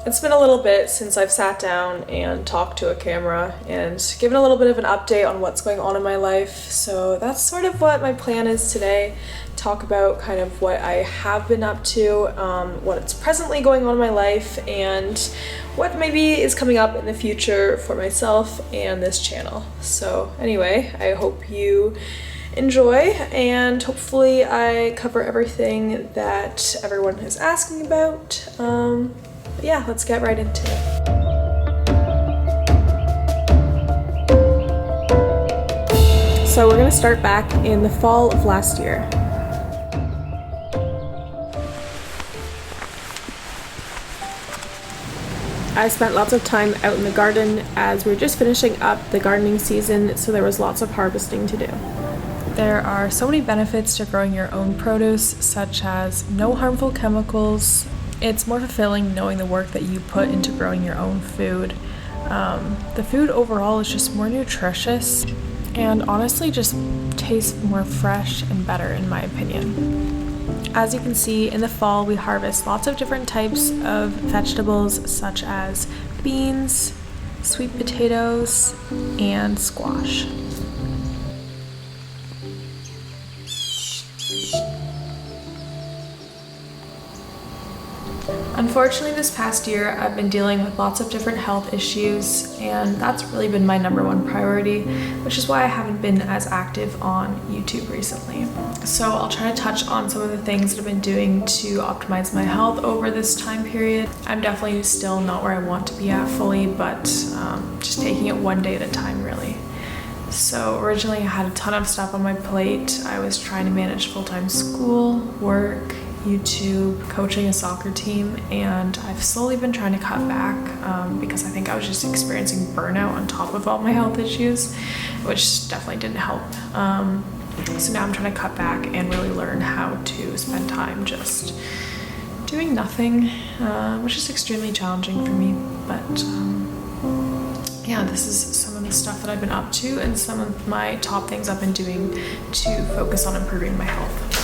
It's been a little bit since I've sat down and talked to a camera and given a little bit of an update on what's going on in my life. So that's sort of what my plan is today. Talk about kind of what I have been up to, what's presently going on in my life, and what maybe is coming up in the future for myself and this channel. So anyway, I hope you enjoy, and hopefully I cover everything that everyone is asking about. Yeah, let's get right into it. So we're gonna start back in the fall of last year. I spent lots of time out in the garden as we were just finishing up the gardening season, so there was lots of harvesting to do. There are so many benefits to growing your own produce, such as no harmful chemicals. It's more fulfilling knowing the work that you put into growing your own food. The food overall is just more nutritious and honestly just tastes more fresh and better in my opinion. As you can see, in the fall we harvest lots of different types of vegetables such as beans, sweet potatoes, and squash. Unfortunately, this past year I've been dealing with lots of different health issues, and that's really been my #1 priority, which is why I haven't been as active on YouTube recently. So I'll try to touch on some of the things that I've been doing to optimize my health over this time period. I'm definitely still not where I want to be at fully, but just taking it one day at a time really. So originally I had a ton of stuff on my plate. I was trying to manage full-time school, work, YouTube, coaching a soccer team, and I've slowly been trying to cut back because I think I was just experiencing burnout on top of all my health issues, which definitely didn't help. So now I'm trying to cut back and really learn how to spend time just doing nothing, which is extremely challenging for me. But yeah, this is some of the stuff that I've been up to and some of my top things I've been doing to focus on improving my health.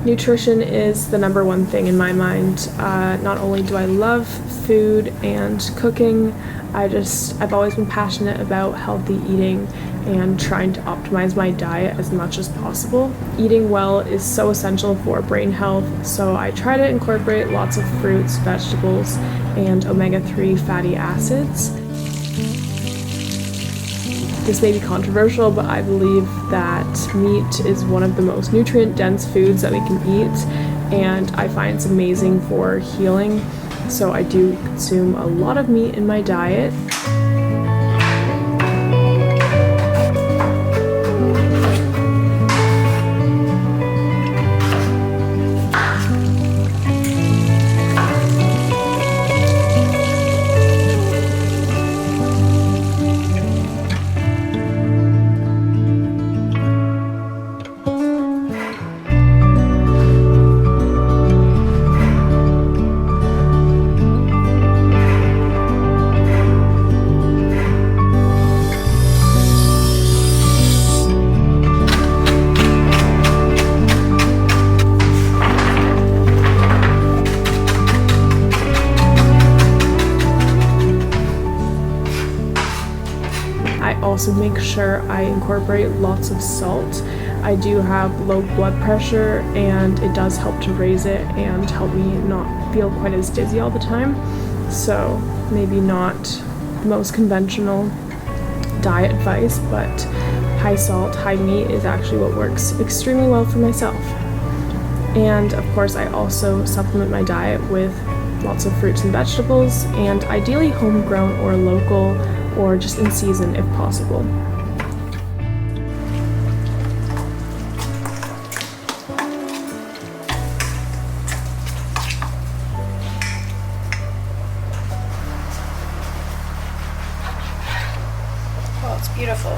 Nutrition is the #1 thing in my mind. Not only do I love food and cooking, I've always been passionate about healthy eating and trying to optimize my diet as much as possible. Eating well is so essential for brain health, so I try to incorporate lots of fruits, vegetables, and omega-3 fatty acids. This may be controversial, but I believe that meat is one of the most nutrient-dense foods that we can eat, and I find it's amazing for healing, so I do consume a lot of meat in my diet. Also make sure I incorporate lots of salt. I do have low blood pressure and it does help to raise it and help me not feel quite as dizzy all the time. So maybe not the most conventional diet advice, but high salt, high meat is actually what works extremely well for myself. And of course I also supplement my diet with lots of fruits and vegetables, and ideally homegrown or local, or just in season if possible. Oh, it's beautiful.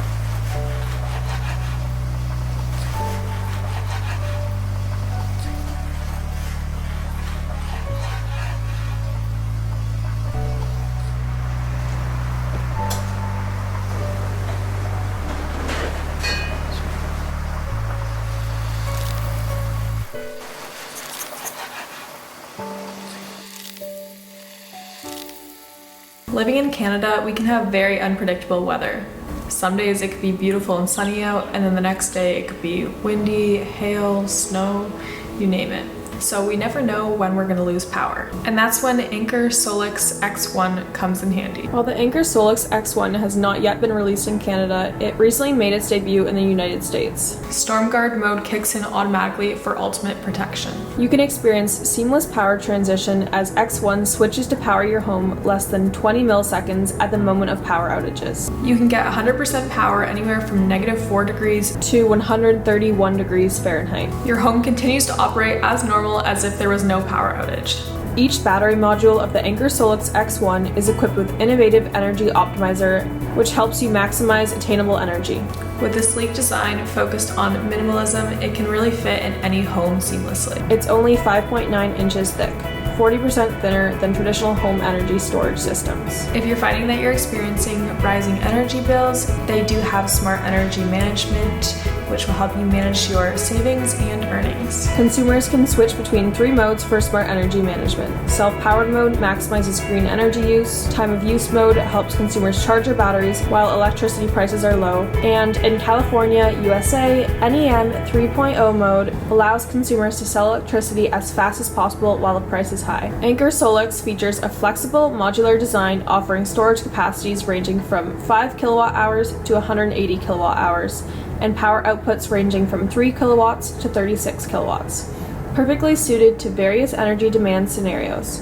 Living in Canada, we can have very unpredictable weather. Some days it could be beautiful and sunny out, and then the next day it could be windy, hail, snow, you name it. So we never know when we're going to lose power. And that's when Anker SOLIX X1 comes in handy. While the Anker SOLIX X1 has not yet been released in Canada, it recently made its debut in the United States. StormGuard mode kicks in automatically for ultimate protection. You can experience seamless power transition as X1 switches to power your home less than 20 milliseconds at the moment of power outages. You can get 100% power anywhere from -4 degrees to 131 degrees Fahrenheit. Your home continues to operate as normal as if there was no power outage. Each battery module of the Anker SOLIX X1 is equipped with innovative energy optimizer, which helps you maximize attainable energy. With a sleek design focused on minimalism, it can really fit in any home seamlessly. It's only 5.9 inches thick, 40% thinner than traditional home energy storage systems. If you're finding that you're experiencing rising energy bills, they do have smart energy management, which will help you manage your savings and earnings. Consumers can switch between 3 modes for smart energy management. Self-powered mode maximizes green energy use. Time of use mode helps consumers charge their batteries while electricity prices are low. And in California, USA, NEM 3.0 mode allows consumers to sell electricity as fast as possible while the price is high. Anker SOLIX features a flexible modular design offering storage capacities ranging from 5 kilowatt hours to 180 kilowatt hours, and power outputs ranging from 3 kilowatts to 36 kilowatts, perfectly suited to various energy demand scenarios.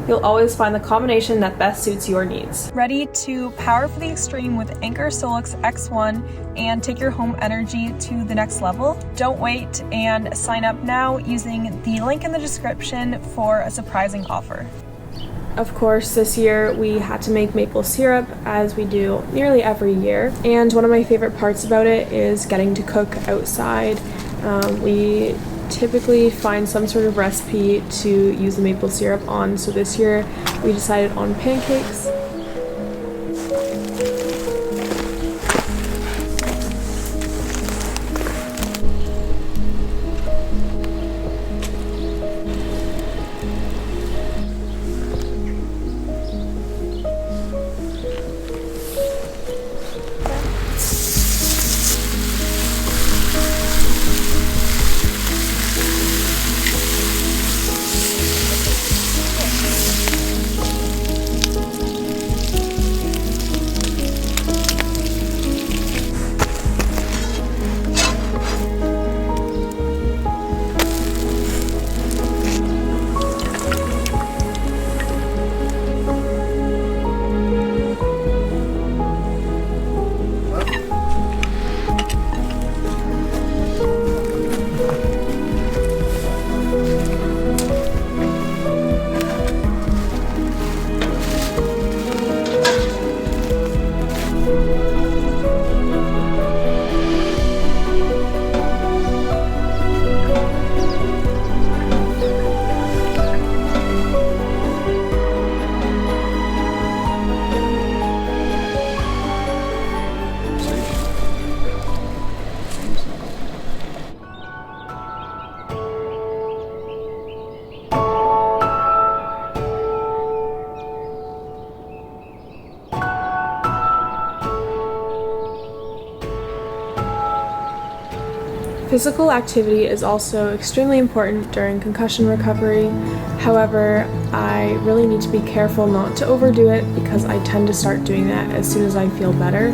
You'll always find the combination that best suits your needs. Ready to power for the extreme with Anker SOLIX X1 and take your home energy to the next level? Don't wait and sign up now using the link in the description for a surprising offer. Of course, this year we had to make maple syrup, as we do nearly every year. And one of my favorite parts about it is getting to cook outside. We typically find some sort of recipe to use the maple syrup on. So this year we decided on pancakes. Physical activity is also extremely important during concussion recovery. However, I really need to be careful not to overdo it because I tend to start doing that as soon as I feel better.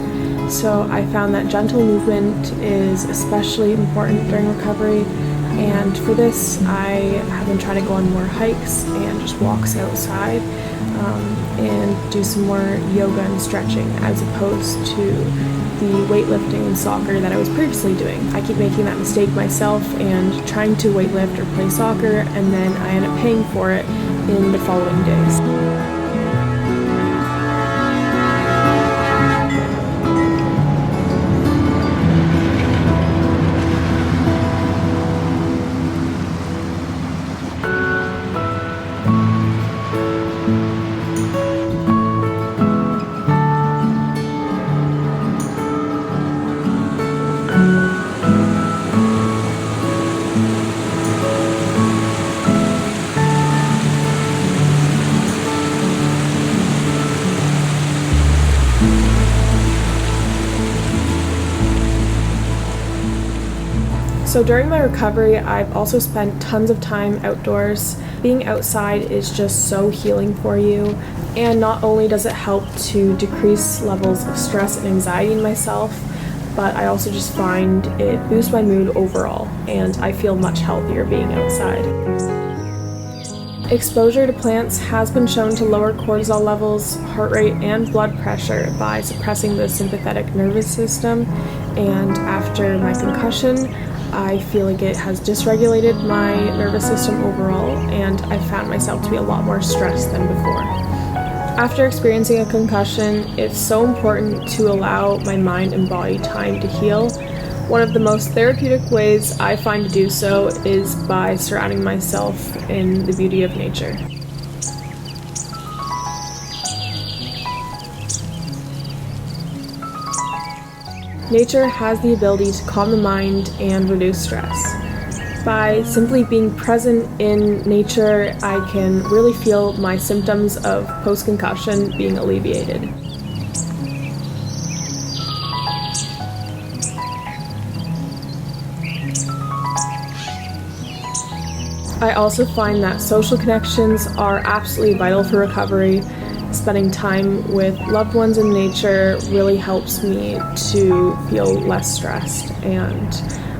So I found that gentle movement is especially important during recovery. And for this, I have been trying to go on more hikes and just walks outside and do some more yoga and stretching as opposed to the weightlifting and soccer that I was previously doing. I keep making that mistake myself and trying to weightlift or play soccer, and then I end up paying for it in the following days. So during my recovery, I've also spent tons of time outdoors. Being outside is just so healing for you, and not only does it help to decrease levels of stress and anxiety in myself, but I also just find it boosts my mood overall, and I feel much healthier being outside. Exposure to plants has been shown to lower cortisol levels, heart rate, and blood pressure by suppressing the sympathetic nervous system, and after my concussion, I feel like it has dysregulated my nervous system overall, and I found myself to be a lot more stressed than before. After experiencing a concussion, it's so important to allow my mind and body time to heal. One of the most therapeutic ways I find to do so is by surrounding myself in the beauty of nature. Nature has the ability to calm the mind and reduce stress. By simply being present in nature, I can really feel my symptoms of post-concussion being alleviated. I also find that social connections are absolutely vital for recovery. Spending time with loved ones in nature really helps me to feel less stressed, and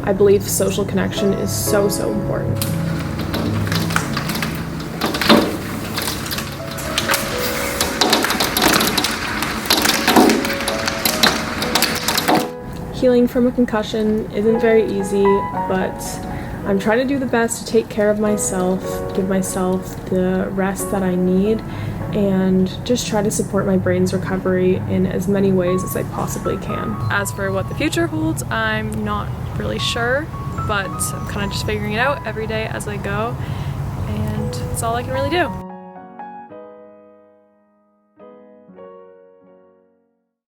I believe social connection is so important. Healing from a concussion isn't very easy, but I'm trying to do the best to take care of myself, give myself the rest that I need, and just try to support my brain's recovery in as many ways as I possibly can. As for what the future holds, I'm not really sure, but I'm kind of just figuring it out every day as I go, and that's all I can really do.